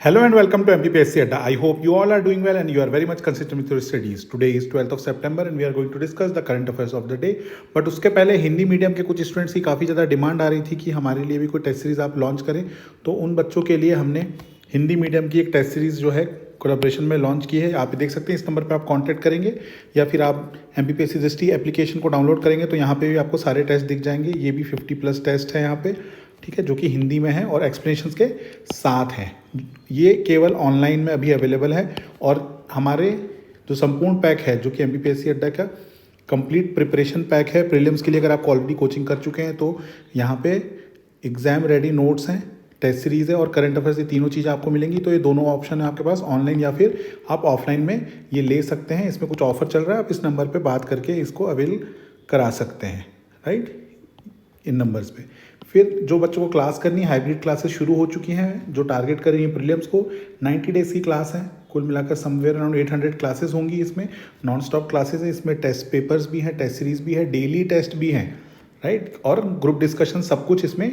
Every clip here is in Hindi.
Hello and welcome to MPPSC Adda. I hope you all are doing well and you are very much consistent with your studies. Today is 12th of September and we are going to discuss the current affairs of the day. But उसके पहले हिंदी मीडियम के कुछ स्टूडेंट्स की काफ़ी ज़्यादा डिमांड आ रही थी कि हमारे लिए भी कोई टेस्ट सीरीज़ आप लॉन्च करें, तो उन बच्चों के लिए हमने हिंदी मीडियम की एक टेस्ट सीरीज़ जो है कोलैबोरेशन में लॉन्च की है। आप देख सकते हैं इस नंबर पर आप कॉन्टैक्ट करेंगे या फिर आप MPPSC दृष्टि एप्लीकेशन को डाउनलोड करेंगे तो यहाँ पे भी आपको सारे टेस्ट दिख जाएंगे। ये भी 50+ टेस्ट है यहाँ पे, ठीक है, जो कि हिंदी में है और एक्सप्लेनेशंस के साथ हैं। ये केवल ऑनलाइन में अभी अवेलेबल है और हमारे जो संपूर्ण पैक है जो कि MPPSC अड्डा का कंप्लीट प्रिपरेशन पैक है प्रीलिम्स के लिए। अगर आप ऑलरेडी कोचिंग कर चुके हैं तो यहाँ पे एग्ज़ाम रेडी नोट्स हैं, टेस्ट सीरीज़ है और करंट अफेयर्स, ये तीनों चीज़ें आपको मिलेंगी। तो ये दोनों ऑप्शन है आपके पास, ऑनलाइन या फिर आप ऑफलाइन में ये ले सकते हैं। इसमें कुछ ऑफर चल रहा है, आप इस नंबर पर बात करके इसको अवेल करा सकते हैं, राइट, इन नंबर्स पे। फिर जो बच्चों को क्लास करनी है, हाइब्रिड क्लासेस शुरू हो चुकी हैं जो टारगेट कर रही हैं प्रीलिम्स को। 90 डेज़ की क्लास है, कुल मिलाकर समवेयर अराउंड 800 क्लासेस होंगी। इसमें नॉन स्टॉप क्लासेस है, इसमें टेस्ट पेपर्स भी हैं, टेस्ट सीरीज़ भी है, डेली टेस्ट भी हैं, राइट, और ग्रुप डिस्कशन सब कुछ इसमें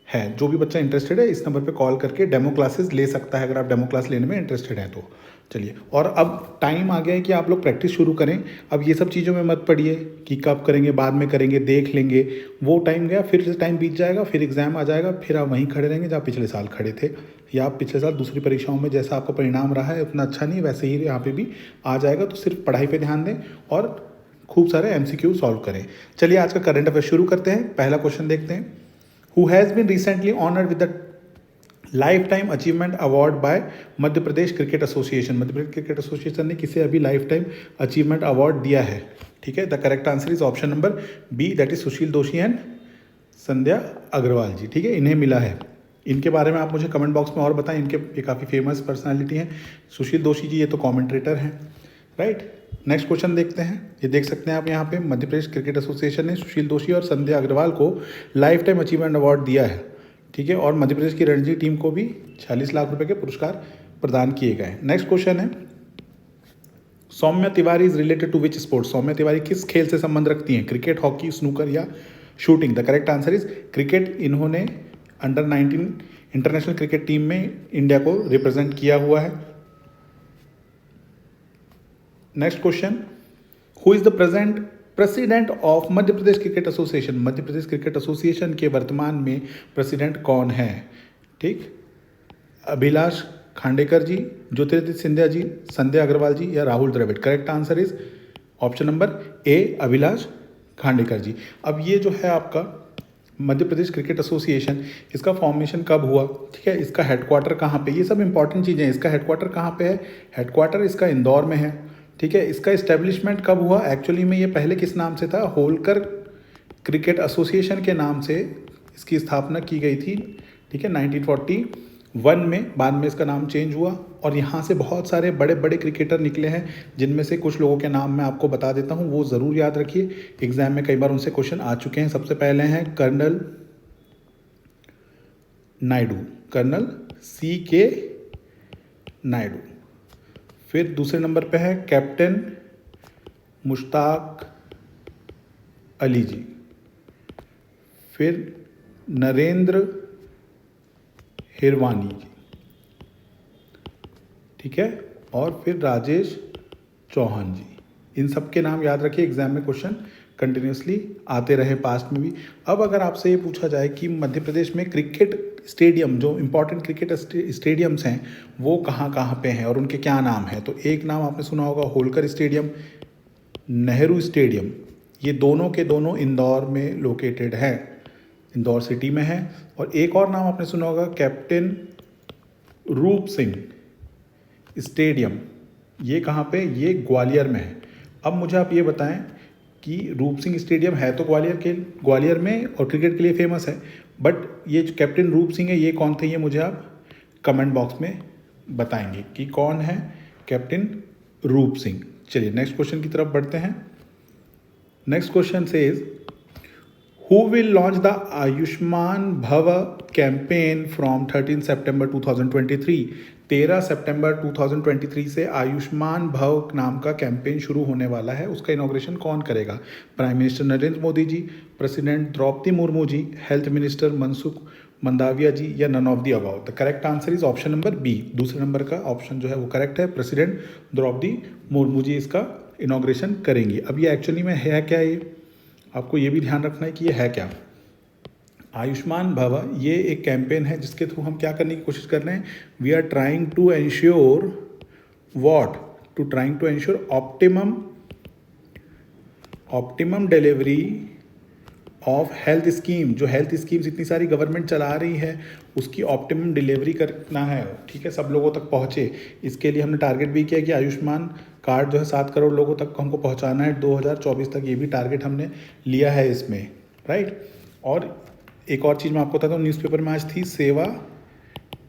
है। जो भी बच्चा इंटरेस्टेड है इस नंबर पे कॉल करके डेमो क्लासेस ले सकता है, अगर आप डेमो क्लास लेने में इंटरेस्टेड हैं तो। चलिए, और अब टाइम आ गया है कि आप लोग प्रैक्टिस शुरू करें। अब ये सब चीज़ों में मत पड़िए कि कब करेंगे, बाद में करेंगे, देख लेंगे। वो टाइम गया, फिर से टाइम बीत जाएगा, फिर एग्ज़ाम आ जाएगा, फिर आप वहीं खड़े रहेंगे जहाँ पिछले साल खड़े थे, या आप पिछले साल दूसरी परीक्षाओं में जैसा आपका परिणाम रहा है उतना अच्छा नहीं, वैसे ही यहाँ पे भी आ जाएगा। तो सिर्फ पढ़ाई पे ध्यान दें और खूब सारे MCQ सॉल्व करें। चलिए, आज का करंट अफेयर शुरू करते हैं। पहला क्वेश्चन देखते हैं। Who has been recently honoured with the lifetime achievement award by Madhya Pradesh cricket association. Madhya Pradesh cricket association ने किसे अभी लाइफ टाइम अचीवमेंट अवार्ड दिया है? ठीक है, the correct answer is option number B, that is Sushil Doshi and संध्या अग्रवाल जी। ठीक है, इन्हें मिला है। इनके बारे में आप मुझे कमेंट बॉक्स में और बताएं। इनके ये काफ़ी फेमस पर्सनैलिटी हैं। सुशील दोषी जी ये तो कॉमेंट्रेटर हैं, राइट। नेक्स्ट क्वेश्चन देखते हैं। ये देख सकते हैं आप यहाँ पे, मध्य प्रदेश क्रिकेट एसोसिएशन ने सुशील दोषी और संध्या अग्रवाल को लाइफ टाइम अचीवमेंट अवार्ड दिया है, ठीक है, और मध्य प्रदेश की रणजी टीम को भी 46 लाख रुपए के पुरस्कार प्रदान किए गए। नेक्स्ट क्वेश्चन है, Saumya Tiwari is related to which sport? Saumya Tiwari किस खेल से संबंध रखती हैं? क्रिकेट, हॉकी, स्नूकर या shooting? The correct answer is cricket. इन्होंने अंडर 19 इंटरनेशनल क्रिकेट टीम में इंडिया को रिप्रेजेंट किया हुआ है। Next question, who is the president of Madhya Pradesh cricket association? Madhya Pradesh cricket association के वर्तमान में प्रेसिडेंट कौन है? ठीक, अभिलाष खांडेकर जी, ज्योतिरादित्य सिंधिया जी, संध्या अग्रवाल जी या Rahul Dravid? Correct answer is option number A, Abhilash Khandekar ji. अब ये जो है आपका मध्य प्रदेश क्रिकेट एसोसिएशन, इसका फॉर्मेशन कब हुआ, ठीक है, इसका हेडक्वार्टर कहाँ पे, ये सब इंपॉर्टेंट चीज़ें हैं। इसका हेडक्वार्टर कहाँ पे है? हेडक्वार्टर इसका इंदौर में है, ठीक है। इसका इस्टेब्लिशमेंट कब हुआ? एक्चुअली में ये पहले किस नाम से था? होलकर क्रिकेट एसोसिएशन के नाम से इसकी स्थापना की गई थी, ठीक है, 1941 में। बाद में इसका नाम चेंज हुआ और यहाँ से बहुत सारे बड़े बड़े क्रिकेटर निकले हैं, जिनमें से कुछ लोगों के नाम मैं आपको बता देता हूँ, वो ज़रूर याद रखिए। एग्जाम में कई बार उनसे क्वेश्चन आ चुके हैं। सबसे पहले हैं colonel Naidu, colonel CK Naidu. फिर दूसरे नंबर पे है कैप्टन मुश्ताक अली जी। फिर नरेंद्र हिरवानी जी, ठीक है, और फिर राजेश चौहान जी। इन सब के नाम याद रखिए, एग्जाम में क्वेश्चन कंटिन्यूसली आते रहे पास्ट में भी। अब अगर आपसे ये पूछा जाए कि मध्य प्रदेश में क्रिकेट स्टेडियम, जो इंपॉर्टेंट क्रिकेट स्टेडियम्स हैं, वो कहाँ कहाँ पे हैं और उनके क्या नाम हैं, तो एक नाम आपने सुना होगा होलकर स्टेडियम, नेहरू स्टेडियम। ये दोनों के दोनों इंदौर में लोकेटेड है, इंदौर सिटी में है। और एक और नाम आपने सुना होगा कैप्टन रूप सिंह स्टेडियम। ये कहाँ पे? ये ग्वालियर में है। अब मुझे आप ये बताएं कि रूप सिंह स्टेडियम है तो ग्वालियर में और क्रिकेट के लिए फेमस है, बट ये जो कैप्टन रूप सिंह है ये कौन थे, ये मुझे आप कमेंट बॉक्स में बताएंगे कि कौन है कैप्टन रूप सिंह। चलिए नेक्स्ट क्वेश्चन की तरफ बढ़ते हैं। Next question says, who will launch the Ayushman भव कैंपेन फ्रॉम 13 सितंबर 2023? 13 सितंबर 2023 से आयुष्मान भव नाम का कैंपेन शुरू होने वाला है। उसका इनॉग्रेशन कौन करेगा? Prime minister Narendra Modi ji, president Draupadi Murmu ji, health minister Mansukh Mandaviya ji या none of the above. The correct answer is option number B, दूसरे नंबर का ऑप्शन जो है वो करेक्ट है। प्रेसिडेंट द्रौपदी मुर्मू जी इसका इनॉग्रेशन करेंगी। अब ये एक्चुअली में है क्या, ये आपको ये भी ध्यान रखना है कि ये है क्या। आयुष्मान भव ये एक कैंपेन है जिसके थ्रू हम क्या करने की कोशिश कर रहे हैं, we are trying to ensure what, to trying to ensure optimum delivery of health scheme. जो हेल्थ स्कीम्स इतनी सारी गवर्नमेंट चला रही है उसकी ऑप्टिमम डिलीवरी करना है, ठीक है, सब लोगों तक पहुँचे। इसके लिए हमने टारगेट भी किया कि आयुष्मान कार्ड जो है 7 करोड़ लोगों तक हमको पहुँचाना है 2024 तक, ये भी टारगेट हमने लिया है इसमें, राइट। और एक और चीज़ मैं आपको बताता हूँ, न्यूज़पेपर में आज थी सेवा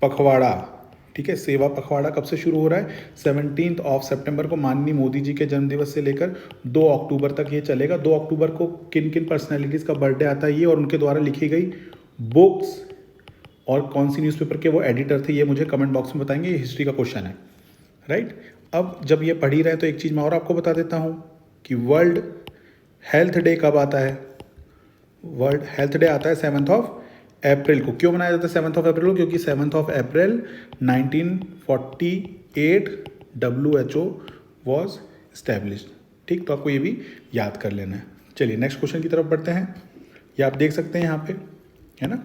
पखवाड़ा, ठीक है। सेवा पखवाड़ा कब से शुरू हो रहा है, 17 सितंबर को माननीय मोदी जी के जन्मदिवस से लेकर 2 अक्टूबर तक ये चलेगा। 2 अक्टूबर को किन किन पर्सनैलिटीज़ का बर्थडे आता है ये, और उनके द्वारा लिखी गई बुक्स और कौन सी न्यूज़पेपर के वो एडिटर थे, ये मुझे कमेंट बॉक्स में बताएंगे। ये हिस्ट्री का क्वेश्चन है, राइट। अब जब ये पढ़ ही रहे तो एक चीज़ मैं और आपको बता देता हूँ कि वर्ल्ड हेल्थ डे कब आता है। वर्ल्ड हेल्थ डे आता है 7 अप्रैल को। क्यों मनाया जाता है 7 अप्रैल को, क्योंकि 7 अप्रैल 1948 WHO वॉज इस्टेब्लिश्ड, ठीक। तो आपको ये भी याद कर लेना है। चलिए नेक्स्ट क्वेश्चन की तरफ बढ़ते हैं। ये आप देख सकते हैं यहाँ पे, है ना,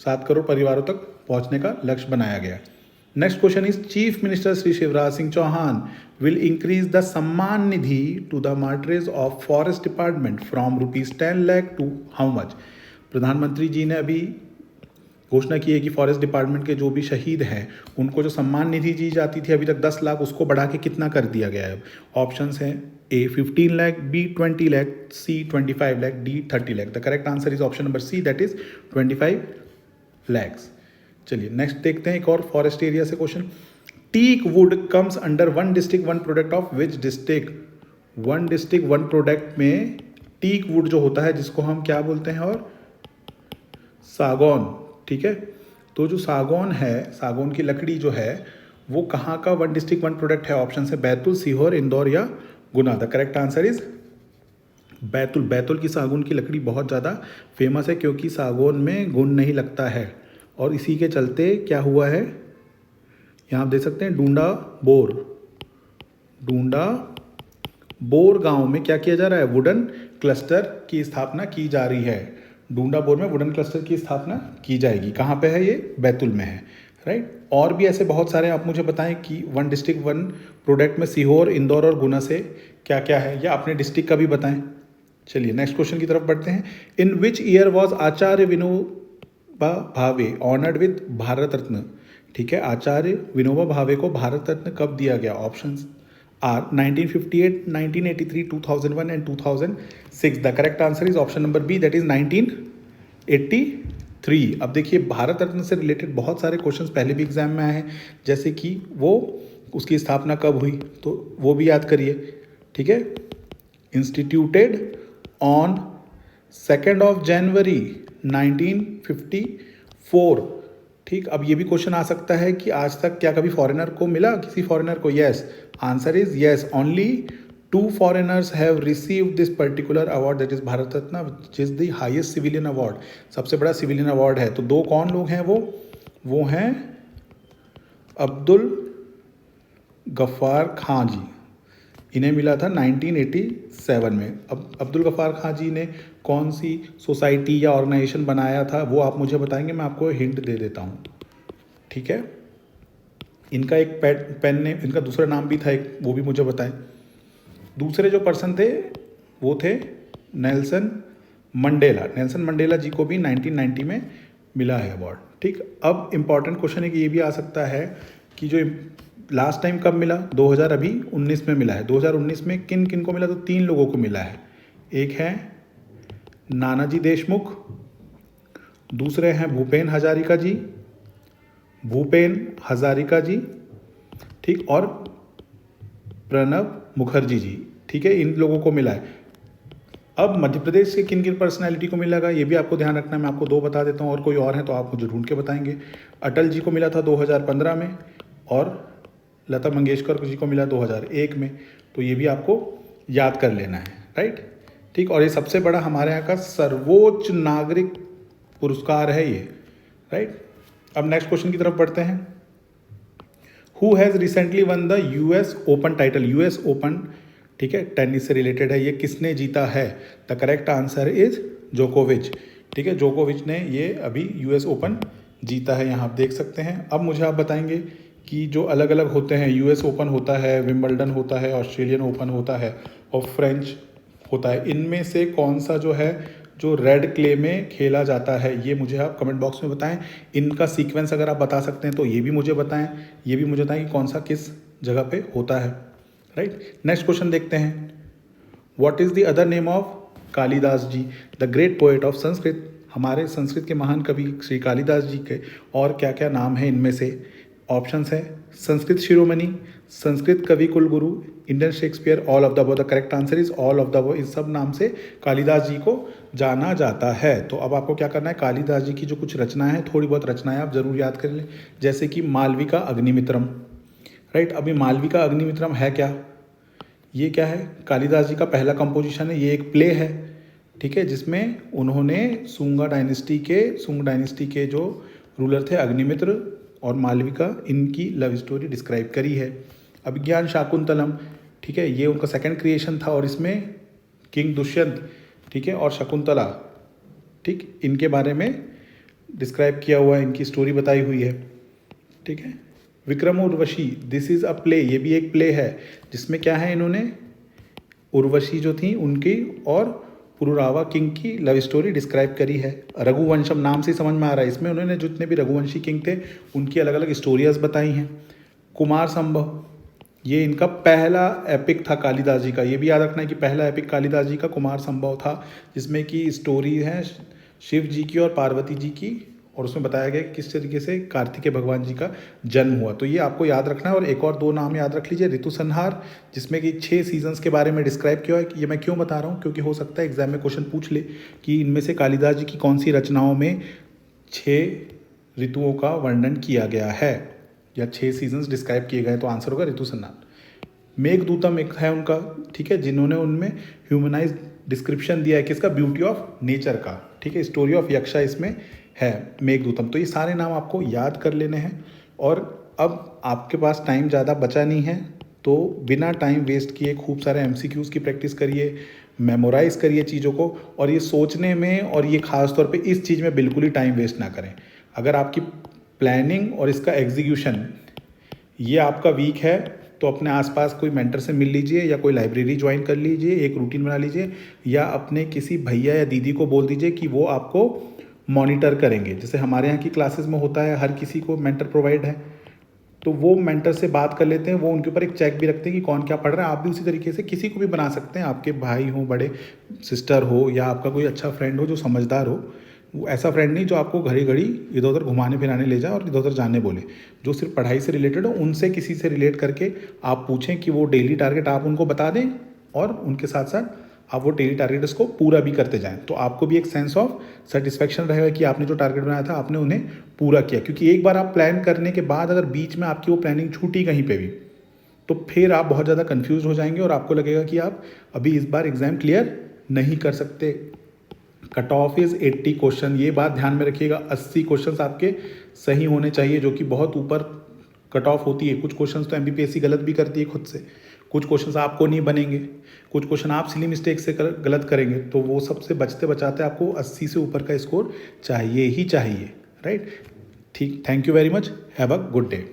7 करोड़ परिवारों तक पहुँचने का लक्ष्य बनाया गया। Next question is chief minister Shri Shivraj Singh Chouhan will increase the Samman Nidhi to the martyrs of forest department from ₹10 lakh to how much. प्रधानमंत्री जी ने अभी घोषणा की है कि फॉरेस्ट डिपार्टमेंट के जो भी शहीद हैं उनको जो सम्मान निधि दी जाती थी अभी तक 10 लाख, उसको बढ़ा के कितना कर दिया गया है। ऑप्शंस हैं A 15 lakh, B 20 lakh, C 25 lakh, D 30 lakh. The correct answer is option number C, that is 25 lakhs. चलिए नेक्स्ट देखते हैं एक और फॉरेस्ट एरिया से question. Teak wood comes under one district one product of which district. One district one product में टीक वुड जो होता है जिसको हम क्या बोलते हैं, और सागौन, ठीक है। तो जो सागौन है, सागौन की लकड़ी जो है वो कहाँ का वन डिस्ट्रिक्ट वन प्रोडक्ट है। ऑप्शन है बैतूल, सीहोर, इंदौर या Guna. The correct answer is Betul. Betul की सागौन की लकड़ी बहुत ज़्यादा फेमस है क्योंकि सागौन में घुन नहीं लगता है, और इसी के चलते क्या हुआ है, यहाँ आप देख सकते हैं डूंडा बोर गांव में क्या किया जा रहा है, वुडन क्लस्टर की स्थापना की जा रही है। डूंडा बोर में वुडन क्लस्टर की स्थापना की जाएगी। कहाँ पे है ये, बैतूल में है, राइट। और भी ऐसे बहुत सारे आप मुझे बताएं कि वन डिस्ट्रिक्ट वन प्रोडक्ट में सीहोर, इंदौर और गुना से क्या क्या है, या अपने डिस्ट्रिक्ट का भी बताएं। चलिए नेक्स्ट क्वेश्चन की तरफ बढ़ते हैं। इन which year was Acharya Vinoba Bhave honoured with Bharat Ratna. ठीक है, आचार्य विनोबा भावे को भारत रत्न कब दिया गया। Options are 1958, 1983, 2001 and 2006। The correct answer is option number B, that is 1983। अब देखिए भारत रत्न से रिलेटेड बहुत सारे क्वेश्चंस पहले भी एग्जाम में आए हैं, जैसे कि वो उसकी स्थापना कब हुई तो वो भी याद करिए। ठीक है, इंस्टीट्यूटेड ऑन 2 जनवरी 1954। ठीक, अब ये भी क्वेश्चन आ सकता है कि आज तक क्या कभी फॉरेनर को मिला, किसी फॉरेनर को। Yes, answer is yes, only 2 foreigners have received this particular award, that is Bharat Ratna, which is the highest civilian award, सबसे बड़ा सिविलियन अवार्ड है। तो 2 कौन लोग हैं, वो हैं अब्दुल गफ्फार खां जी, इन्हें मिला था 1987 में। अब अब्दुल गफ्फार खां जी ने कौन सी सोसाइटी या ऑर्गेनाइजेशन बनाया था वो आप मुझे बताएंगे, मैं आपको हिंट दे देता हूँ। ठीक है, इनका एक पेन नेम, इनका दूसरा नाम भी था एक, वो भी मुझे बताएं। दूसरे जो पर्सन थे वो थे नेल्सन मंडेला। नेल्सन मंडेला जी को भी 1990 में मिला है अवार्ड। ठीक, अब इम्पॉर्टेंट क्वेश्चन है कि ये भी आ सकता है कि जो लास्ट टाइम कब मिला, 2019 में मिला है। 2019 में किन किन को मिला, तो 3 लोगों को मिला है। एक है नानाजी देशमुख, दूसरे हैं भूपेन हजारिका जी, ठीक, और प्रणब मुखर्जी जी। ठीक है, इन लोगों को मिला है। अब मध्य प्रदेश के किन किन पर्सनैलिटी को मिलेगा ये भी आपको ध्यान रखना है। मैं आपको 2 बता देता हूँ, और कोई और है तो आप मुझे ढूंढ के बताएंगे। अटल जी को मिला था 2015 में, और लता मंगेशकर जी को मिला 2001 में। तो ये भी आपको याद कर लेना है, राइट। ठीक, और ये सबसे बड़ा हमारे यहाँ का सर्वोच्च नागरिक पुरस्कार है ये, राइट। अब नेक्स्ट क्वेश्चन की तरफ बढ़ते हैं। Who has recently one the US open title, US open, ठीक है, टेनिस से रिलेटेड है, ये किसने जीता है? द करेक्ट आंसर इज जोकोविच, ठीक है, जोकोविच ने ये अभी यूएस ओपन जीता है, यहाँ आप देख सकते हैं। अब मुझे आप बताएंगे कि जो अलग अलग होते हैं, यूएस ओपन होता है, विंबलडन होता है, ऑस्ट्रेलियन ओपन होता है और फ्रेंच होता है, इनमें से कौन सा जो है जो रेड क्ले में खेला जाता है, ये मुझे आप कमेंट बॉक्स में बताएं। इनका सीक्वेंस अगर आप बता सकते हैं तो ये भी मुझे बताएं, ये भी मुझे बताएं कि कौन सा किस जगह पे होता है, राइट। नेक्स्ट क्वेश्चन देखते हैं। What is the other name of Kalidas ji, the great poet of Sanskrit? हमारे संस्कृत के महान कवि श्री कालिदास जी के और क्या क्या नाम है इनमें से? ऑप्शंस है संस्कृत शिरोमणि, संस्कृत कवि कुलगुरु, Indian Shakespeare, all of the above. The correct answer is all of the above. इस सब नाम से कालिदास जी को जाना जाता है। तो अब आपको क्या करना है, कालिदास जी की जो कुछ रचनाएं हैं, थोड़ी बहुत रचनाएं आप जरूर याद कर लें, जैसे कि मालविका अग्निमित्रम, राइट। अभी मालविका अग्निमित्रम है क्या? ये क्या है? कालिदास जी का पहला कंपोजिशन है, ये एक प्ले है, ठीक है, जिसमें उन्होंने सुंग डायनेस्टी के जो रूलर थे अग्निमित्र और मालविका, इनकी लव स्टोरी डिस्क्राइब करी है। अभिज्ञान शाकुंतलम, ठीक है, ये उनका सेकंड क्रिएशन था और इसमें किंग दुष्यंत, ठीक है, और शकुंतला, ठीक, इनके बारे में डिस्क्राइब किया हुआ है, इनकी स्टोरी बताई हुई है, ठीक है। Vikram Urvashi, this is a play, ये भी एक प्ले है जिसमें क्या है, इन्होंने उर्वशी जो थी उनकी और पुरुरावा किंग की लव स्टोरी डिस्क्राइब करी है। रघुवंशम नाम से समझ में आ रहा है, इसमें उन्होंने जितने भी रघुवंशी किंग थे उनकी अलग अलग स्टोरीज बताई हैं। कुमार संभव, ये इनका पहला एपिक था कालिदास जी का, ये भी याद रखना है कि पहला एपिक कालिदास जी का कुमार संभव था, जिसमें कि स्टोरी है शिव जी की और पार्वती जी की, और उसमें बताया गया कि किस तरीके से कार्तिकेय भगवान जी का जन्म हुआ। तो ये आपको याद रखना है। और एक और दो नाम याद रख लीजिए, ऋतु संहार, जिसमें कि 6 सीजन्स के बारे में डिस्क्राइब किया है। ये मैं क्यों बता रहा हूँ, क्योंकि हो सकता है एग्जाम में क्वेश्चन पूछ ले कि इनमें से कालिदास जी की कौन सी रचनाओं में 6 ऋतुओं का वर्णन किया गया है या 6 सीजन्स डिस्क्राइब किए गए, तो आंसर होगा ऋतु संहार। मेघदूतम एक है उनका, ठीक है, जिन्होंने उनमें ह्यूमनाइज डिस्क्रिप्शन दिया है किसका, ब्यूटी ऑफ नेचर का, ठीक है, स्टोरी ऑफ यक्षा इसमें है मेघदूतम। तो ये सारे नाम आपको याद कर लेने हैं। और अब आपके पास टाइम ज़्यादा बचा नहीं है, तो बिना टाइम वेस्ट किए खूब सारे MCQs की प्रैक्टिस करिए, मेमोराइज करिए चीज़ों को, और ये सोचने में और ये खास तौर पे इस चीज़ में बिल्कुल ही टाइम वेस्ट ना करें। अगर आपकी प्लानिंग और इसका एग्जीक्यूशन ये आपका वीक है, तो अपने आसपास कोई मेंटर से मिल लीजिए या कोई लाइब्रेरी ज्वाइन कर लीजिए, एक रूटीन बना लीजिए, या अपने किसी भैया या दीदी को बोल दीजिए कि वो आपको मॉनिटर करेंगे। जैसे हमारे यहाँ की क्लासेस में होता है, हर किसी को मेंटर प्रोवाइड है, तो वो मेंटर से बात कर लेते हैं, वो उनके ऊपर एक चेक भी रखते हैं कि कौन क्या पढ़ रहा है। आप भी उसी तरीके से किसी को भी बना सकते हैं, आपके भाई हो, बड़े सिस्टर हो, या आपका कोई अच्छा फ्रेंड हो जो समझदार हो। वो ऐसा फ्रेंड नहीं जो आपको घड़ी घड़ी इधर उधर घुमाने फिराने ले जाए और इधर उधर जाने बोले। जो सिर्फ पढ़ाई से रिलेटेड हो, उनसे किसी से रिलेट करके आप पूछें कि वो डेली टारगेट आप उनको बता दें, और उनके साथ साथ आप वो डेली टारगेट्स को पूरा भी करते जाएं। तो आपको भी एक सेंस ऑफ सेटिस्फेक्शन रहेगा कि आपने जो टारगेट बनाया था आपने उन्हें पूरा किया। क्योंकि एक बार आप प्लान करने के बाद अगर बीच में आपकी वो प्लानिंग छूटी कहीं पे भी, तो फिर आप बहुत ज़्यादा कंफ्यूज हो जाएंगे और आपको लगेगा कि आप अभी इस बार एग्ज़ाम क्लियर नहीं कर सकते। कट ऑफ इज़ 80 क्वेश्चन, ये बात ध्यान में रखिएगा। 80 क्वेश्चन आपके सही होने चाहिए, जो कि बहुत ऊपर कट ऑफ होती है। कुछ क्वेश्चंस तो MPPSC गलत भी करती है खुद से, कुछ क्वेश्चंस आपको नहीं बनेंगे, कुछ क्वेश्चन आप सिली मिस्टेक से गलत करेंगे। तो वो सबसे बचते बचाते आपको 80 से ऊपर का स्कोर चाहिए ही चाहिए, राइट। ठीक, thank you very much, have a good day.